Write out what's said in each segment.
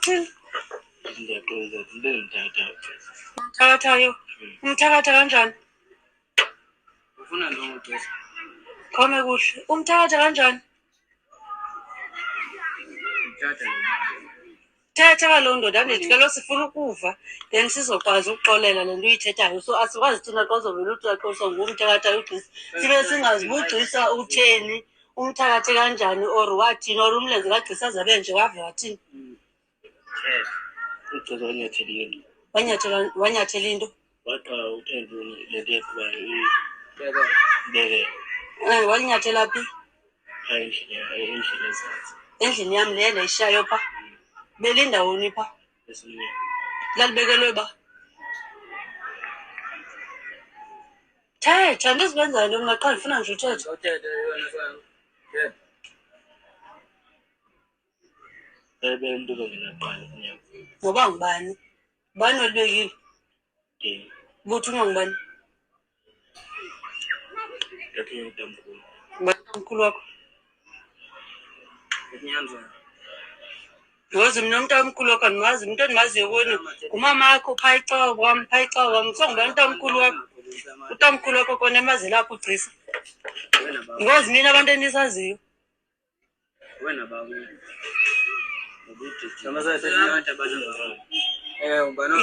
uthini? Ndiyaxolisa into endithatha. Umthakathayo. Umthakatha kanjani? Ufuna ntoni ugqirha? Khome kuhle. Umthakatha kanjani? Uthatha Thetha kaloku ndoda ndithi kaloku sifuna ukuva then sizokwazi ukuxolela le nto uyithethayo. So asikwazi thina xa uzovela uxaxiswa ngumthakathayo ugqisa sibe singazi uba ugqisa utheni, umthakathe kanjani or wathini or umlenze kagqisa azabe nje wave wathini. ugqirha wanyathela into. Wanyathela into? Waxa uthe ntoni le nto yeqhubayo ibeke. Walinyathela phi? Endlini ezantsi. Endlini yam le ndayishayo pha. Belindawoni pha? Esimnyama. Lalibekelwe ba? Thetha nto ezibenzayo nto mna qha ndifuna nje uthetha. Uthethe yona sana. Thetha. Into bengenaqala kunyaka. Ngoba ngubani? Ngubani olibekile? Buthunwa ngubani? Yakhe utamkhulu. Ngubani utamkhulu wakho? Ekunyanzwa. Ngozi mna umntamkhulu wakho andimazi, umntu endimaziyo kuni ngumama wakho phaa ecawa kwam, So ngubani utamkhulu wakho? Utamkhulu wakho kona emazela apho ugqisa. Ngozi nini abantu enisaziyo? Wena baba.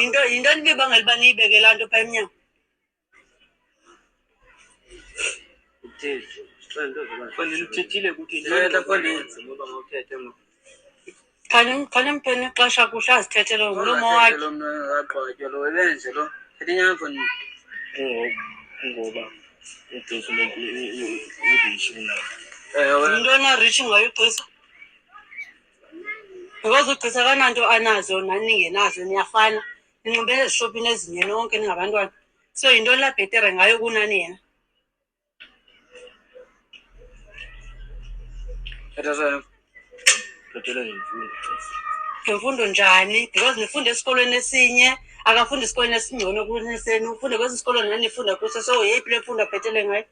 Yinto enibibangela uba niyibeke laa nto phaa emnyango? Khanye mpheni ixesha kuhle azithethele ngomlomo wakhe. Ngoba ugqisa urishi Yinto onarishi ngayo ugqisa? Because ugqisa akananto anazo nani ngenazo, niyafana. Ninxibe ezishopini ezinye nonke ningabantwana. So yinto la bhetere ngayo kunani yena. Ngemfundo njani? Because nifunde esikolweni esinye, akafundi esikolweni esingcono kuniseni, ufunde kwesi sikolo nani nifunda kuso, so yeyiphi le mfundo abhetele ngayo?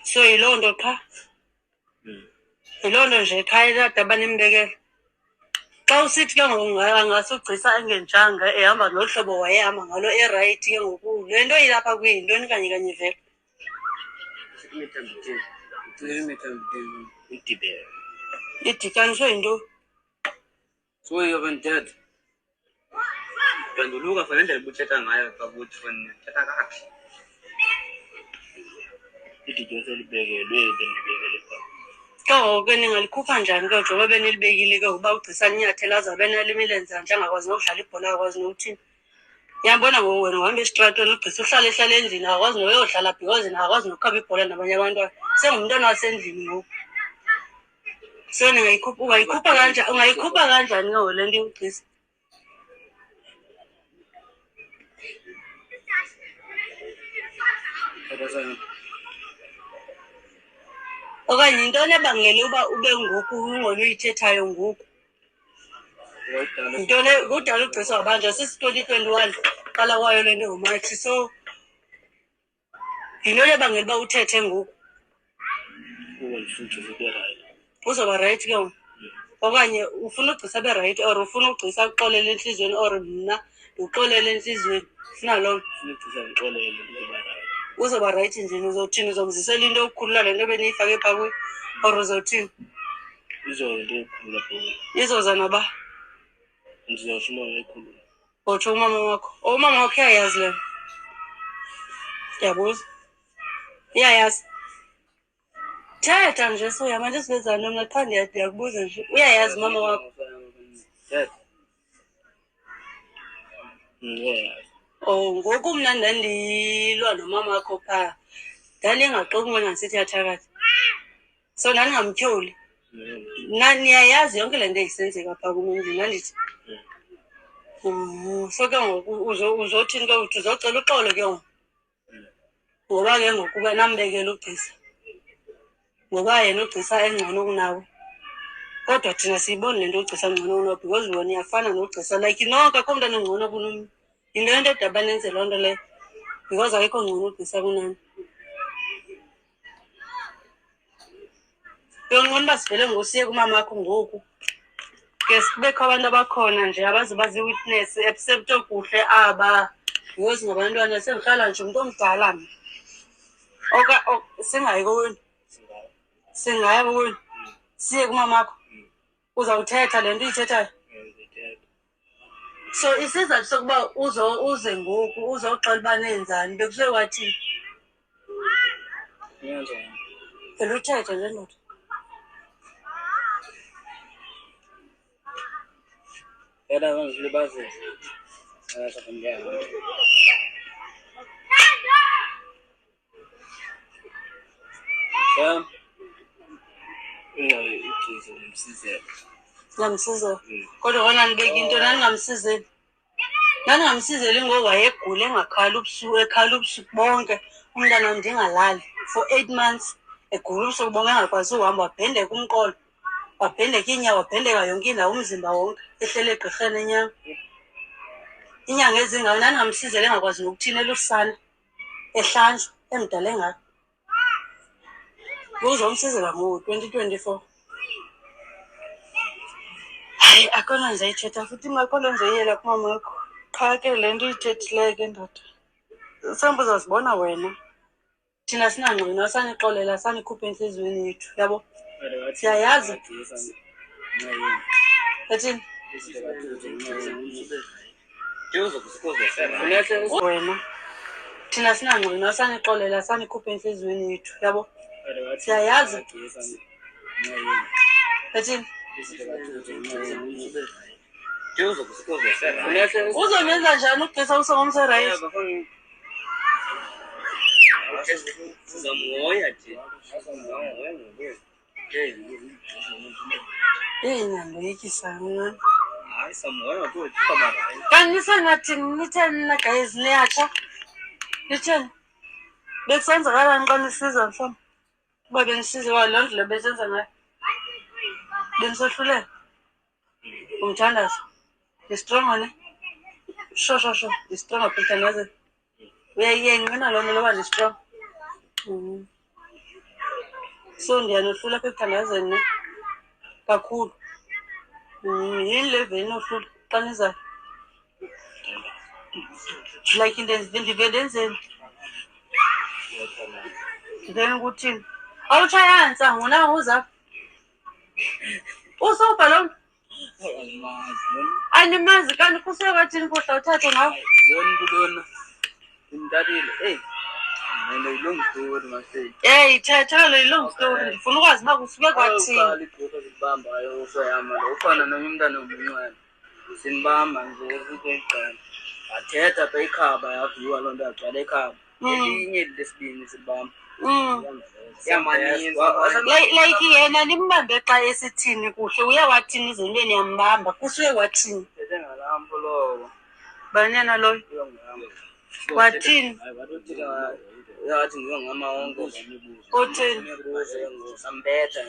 So yiloo nto qha? Yiloo nto nje qha eladaba nimbekela? Xa usithi ke ngoku angasugcisa engenjanga ehamba ngolu hlobo wayehamba ngalo erayithi ke ngoku le nto ilapha kuyintoni kanye kanye vele? Idityaniswe yinto? Ndithetha. Ndanduluka for le ndlela ubuthetha ngayo kakuthi ndithetha kakuhle. Idityaniswe libekelwe bendibekele phaa. Ke ngoku ke ningalikhupha njani ke njengoba benilibekile ke uba ugcisa linyathela azabe nalimilenze nje angakwazi nokudlala ibhola akakwazi nokuthini? Uyambona ngoku wena uhamba esitratweni ugcisa uhlala ehlala endlini akakwazi noyodlala because akakwazi nokukhaba ibhola nabanye abantwana. Sengumntwana wasendlini ngoku. So ungayikhupha kanjani ke ngoku le nto iwugcisa? Okanye yintoni ebangele uba ube ngoku ungona uyithethayo ngoku? Yintoni kudala ugcisa wabanjwa sisi-2021 qala kwayo le nto ngoMatshi, so yintoni ebangela uba uthethe ngoku? Uzoba rayithi ke ngoku? Okanye ufuna ugcisa abe rayithi or ufuna ugcisa akuxolele entliziyweni or mna ndikuxolele entliziyweni? Ufuna loo nto? Uzoba rayithi njini? Uzothini? Uzomzisela into yokukhulula le nto beniyifake phaa kuyo or uzothini? Izoza naba? Ndizawutsho umama ekhulula. Otsho umama wakho? Umama wakho uyayazi le nto? Ndiyabuza. Uyayazi? Thetha nje soyama nto esibenzayo nto mna qha ndiyakubuza nje. Uyayazi umama wakho? Uyayazi. Oh, ngoku mna ndandilwa nomama wakho phaa ndandingaxoki ubona ndisithi yathakathi. So ndandingamtyholi. Niyayazi yonke le nto eyisenzeka phaa kum endlini nandithi? So ke ngoku uzothini ke uthi uzocela uxolo ke ngoku? Ngoba ke ngoku uba nambekela ugcisa. Ngoba yena ugcisa engcono kunawe. Kodwa thina siyiboni le nto ugcisa ngcono kunawe because wona iyafana nogcisa. Like noko akho mntana ongcono kunomnye. Yintoni edaba nenze loo nto leyo? Because ayikho ngcono ugcisa kunani. Yonqona uba sivele ngosiye kumamakho ngoku. Ke kubekho abantu abakhona nje abaze bazi-witness except okuhle aba yozi ngabantwana sendihlala nje umntu omdala mna. Singayi kowenu? Singaya kowenu? Siye kumamakho? Uzawuthetha le nto uyithethayo? So isizathu sokuba uze ngoku uzoxela uba nenzani bekusuke kwathini? Vele uthethe nje ndoda. Era ngizilibazisa. Ngamsizela. Kodwa kona nibeka into naningamsizeli. Naningamsizeli ngoku wayegula engakhala ubusuku ekhala ubusuku bonke. Umntana ndingalali for 8 months egula ubusuku bonke engakwazi uhamba wabhendeka umqolo. Wabhendeka iinyawo wabhendeka yonke indawo umzimba wonke ehlele egqirheni enyanga. Inyanga ezingayo naningamsizeli engakwazi nokuthinela usana ehlanjwa emdala engako. Uzomsizela ngoku 2024. Hayi akho nto ndizayithetha futhi akho nto ndizayiyela kumamakho. Qha ke le nto uyithethileyo ke ndoda. Sembe uzazibona wena. Thina sinangqina sanixolela sanikhupha entliziyweni yethu yabo. Siyayazi. Ethini? Wena. Thina sinangqina sanixolela sanikhupha entliziyweni yethu yabo. Siyayazi. Ethini? Uzomenza njani ugqisa usongomserayisi? Nandoyikisa mna. Kanti nisengathini nitheni na guys niyatsha? Nitheni? Bekusenzakalani xa nisiza mhlawumbi? Uba benisize loo ndlela besenza ngayo. Benisohlulela? Umthandazo? Ndistrongo ne? Sho. Ndistrongo phithandaze. Uyayingqina loo nto loba ndistrongo? So ndiyanohlula apha ekuthandazeni ne? Kakhulu. Yini le veni nohlula xa nizayo? Like ndive ndenzeni? Then kuthini? Awutshaya ntsangu na uzapha? Usopha lo mntu? Animazi kanti kusuke kwathini kuhla uthathe ngawo? Lona. Imdarile. Long story mase. Thetha lo long story. Ndifuna ukwazi uba kusuke kwathini. Uqala igqirha zibambayo usayama lo ufana nomntana omncane. Sinibamba nje ukuqala. Athetha apha ekhaba yavuka loo nto yagcwala ekhaba. Elinye lesibini sibamba. Like yena nimbambe xa esithini kuhle uyawathini izinto eniyambamba kusuke wathini? Thethe ngalampo lowo. Banena loyo? Wathini? Yathi ngiyongama wonke otheni? Sambetha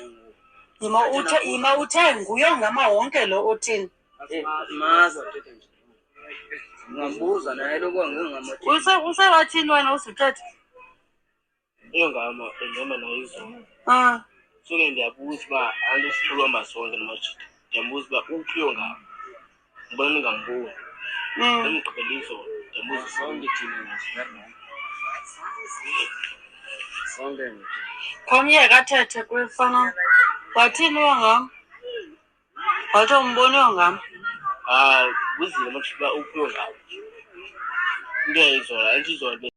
Yima uthe nguyo ngama wonke lo othini? Maza ngambuza naye lokho ngingama. Usewathini wena usuthetha? Ngingama ngihamba nayo izolo. Suke ndiyabuza uba andisikhuluma sonke namajita. Ndiyambuza uba uphiyo ngapha. Ngibona ningambuzi. Ngimgqibela izolo. Ndiyambuza sonke thina sonke. Khomyeka athethe kwifana. Wathini uyongam? Wathi umbona uyongam? Kuzile manje uba uphiyo ngapha. Into yayizola, anti izolo